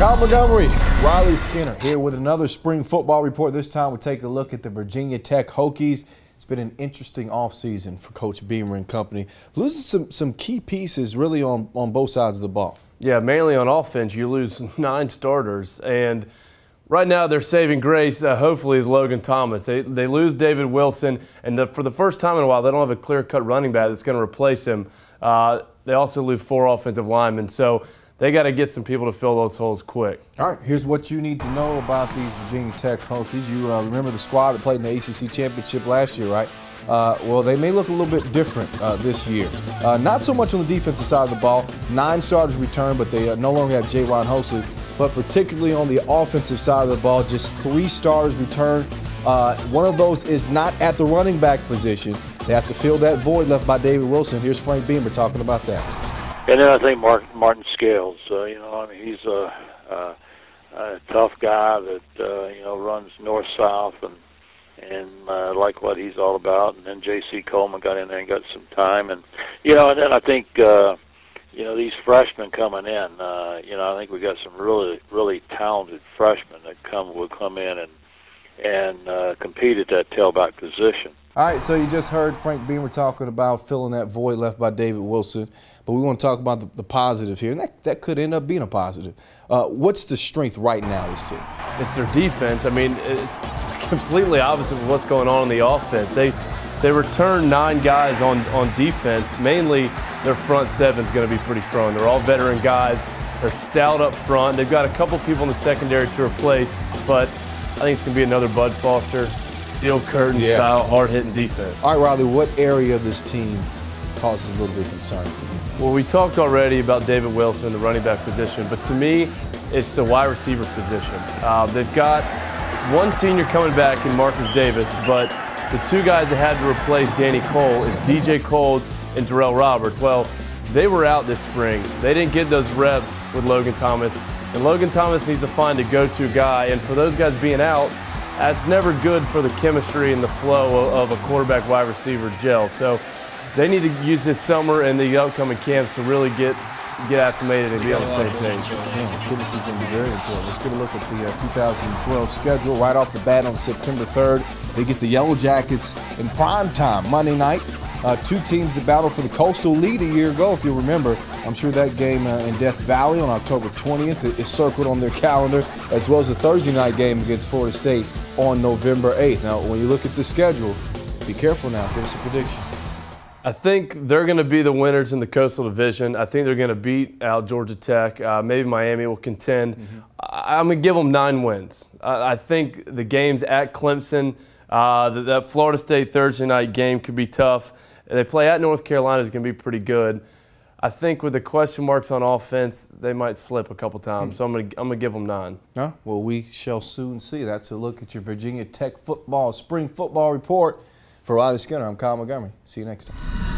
Kyle Montgomery, Riley Skinner here with another spring football report. This time we'll take a look at the Virginia Tech Hokies. It's been an interesting offseason for Coach Beamer and company. Losing some key pieces really on both sides of the ball. Yeah, mainly on offense. You lose 9 starters. And right now their saving grace, hopefully, is Logan Thomas. They lose David Wilson. And for the first time in a while, they don't have a clear-cut running back that's going to replace him. They also lose 4 offensive linemen. So they got to get some people to fill those holes quick. All right, here's what you need to know about these Virginia Tech Hokies. You remember the squad that played in the ACC Championship last year, right? Well, they may look a little bit different this year. Not so much on the defensive side of the ball. 9 starters returned, but they no longer have J.Ron Hosley. But particularly on the offensive side of the ball, just 3 starters returned. One of those is not at the running back position. They have to fill that void left by David Wilson. Here's Frank Beamer talking about that. And then I think Martin Scales, he's a tough guy that, runs north-south and like what he's all about. And then J.C. Coleman got in there and got some time. And then I think, these freshmen coming in, I think we got some really, really talented freshmen that will come in and compete at that tailback position. All right, so you just heard Frank Beamer talking about filling that void left by David Wilson. But we want to talk about the positives here, and that could end up being a positive. What's the strength right now of this team? It's their defense. I mean, it's completely opposite of what's going on in the offense. They return 9 guys on defense. Mainly their front 7 is going to be pretty strong. They're all veteran guys. They're stout up front. They've got a couple people in the secondary to replace, but I think it's going to be another Bud Foster, steel curtain style, hard-hitting defense. All right, Riley, what area of this team causes a little bit of concern for you? Well, we talked already about David Wilson, the running back position, but to me, it's the wide receiver position. They've got one senior coming back in Marcus Davis, but the 2 guys that had to replace Danny Cole is DJ Coles and Darrell Roberts. Well, they were out this spring. They didn't get those reps with Logan Thomas, and Logan Thomas needs to find a go-to guy, and for those guys being out, that's never good for the chemistry and the flow of a quarterback-wide receiver gel. So they need to use this summer and the upcoming camps to really get acclimated and be on the same page. Yeah, chemistry is going to be very important. Let's get a look at the 2012 schedule. Right off the bat on September 3rd, they get the Yellow Jackets in prime time, Monday night. 2 teams that battled for the Coastal lead a year ago, if you remember. I'm sure that game in Death Valley on October 20th is circled on their calendar, as well as the Thursday night game against Florida State on November 8th. Now, when you look at the schedule, be careful now. Give us a prediction. I think they're going to be the winners in the Coastal Division. I think they're going to beat out Georgia Tech. Maybe Miami will contend. I'm going to give them 9 wins. I think the games at Clemson, that Florida State Thursday night game could be tough. They play at North Carolina is going to be pretty good. I think with the question marks on offense, they might slip a couple times. So I'm going to give them 9. Well, we shall soon see. That's a look at your Virginia Tech football spring football report. For Riley Skinner, I'm Kyle Montgomery. See you next time.